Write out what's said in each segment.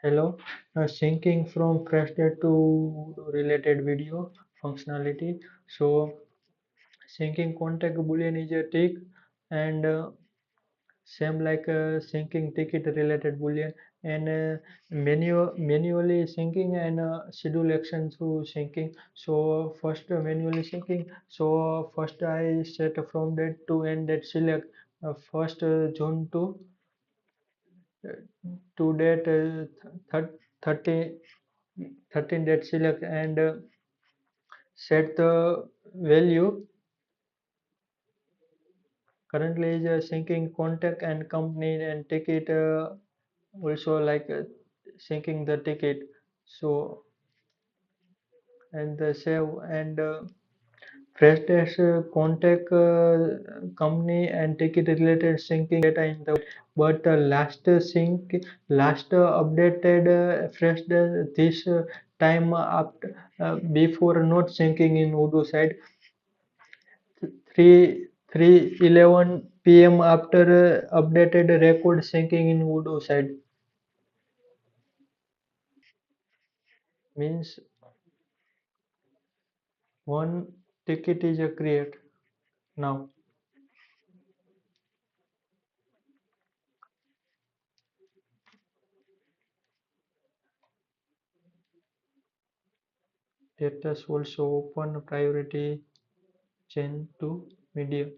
Hello, syncing from Freshdesk to related video functionality. So, syncing contact boolean is a tick, and same like syncing ticket related boolean, and manually syncing and schedule action through syncing. So, first manually syncing. So, first I set from date to end date select first June to date 30 13 date select and set the value currently is syncing contact and company and ticket also like syncing the ticket. So and the save and Freshdesk contact company and ticket related syncing data in the but last updated Freshdesk this time after before not syncing in Odoo side 3:11 p.m. after updated record syncing in Odoo side means one ticket is a create now. Status also open priority chain to media.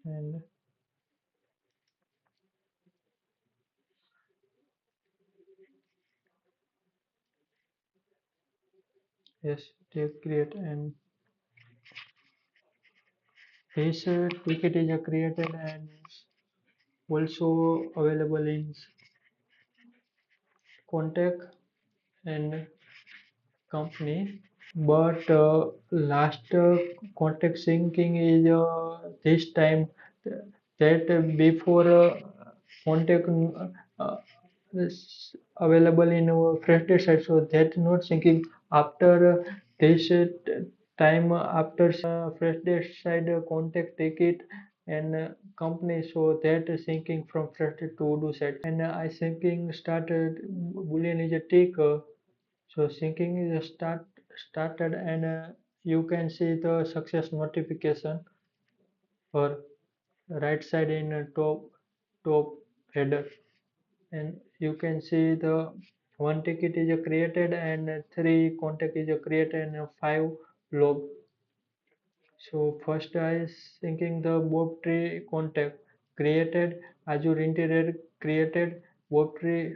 And yes, take create and this ticket is created and also available in contact and company. But last contact syncing is this time that before contact is available in our Freshdesk site, so that not syncing after this time after Freshdesk side contact ticket and company, so that syncing from Freshdesk to Odoo site and I syncing started boolean is a tick. So syncing is started and you can see the success notification for right side in top header and you can see the one ticket is created and three contact is created and five log. So first I syncing the Bob tree contact created Azure interior created Bob tree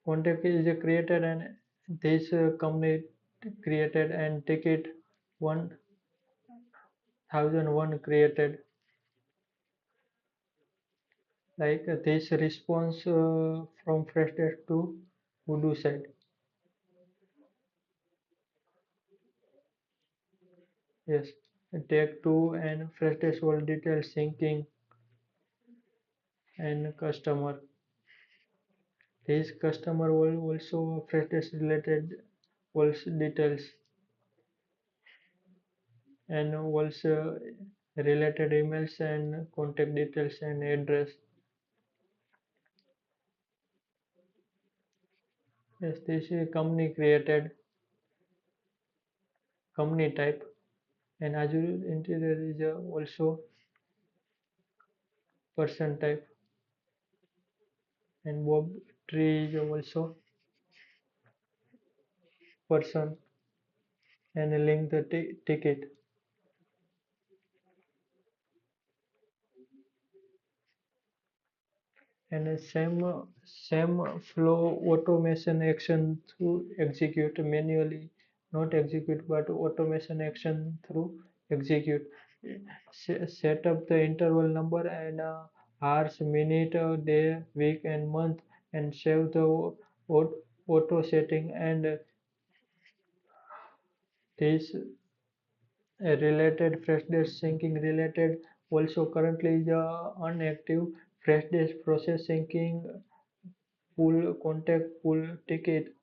contact is created and this company created and ticket 1001 created like this response from Freshdesk to Odoo side. Yes, take two and Freshdesk all details syncing and customer. This customer will also Freshdesk related also details and also related emails and contact details and address. Yes, this is company created company type and Azure interior is also person type and Bob tree is also person and link the ticket and same flow automation action through execute manually not execute but automation action through execute set up the interval number and hours minute day week and month and save the auto setting and this related Freshdesk syncing related also currently is unactive Freshdesk process syncing pull contact pull ticket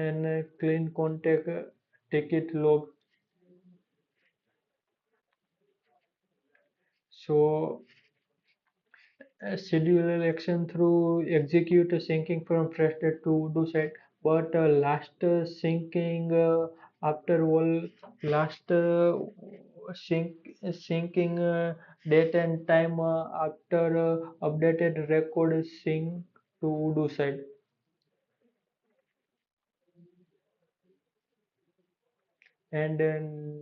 and clean contact ticket log. So schedule action through execute syncing from Freshdesk to do site, but last syncing after all last syncing date and time after updated record sync to do site. And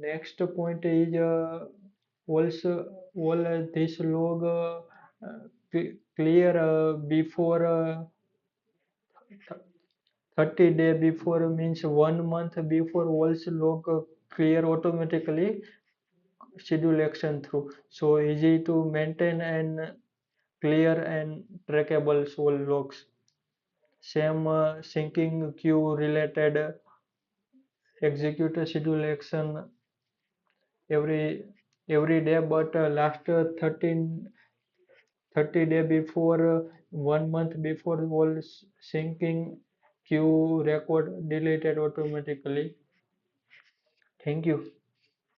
next point is also all this log clear before 30 day before means 1 month before also log clear automatically schedule action through. So easy to maintain and clear and trackable soul logs. Same syncing queue related execute schedule action every every day, but last 30 day before 1 month before all syncing queue record deleted automatically. Thank you.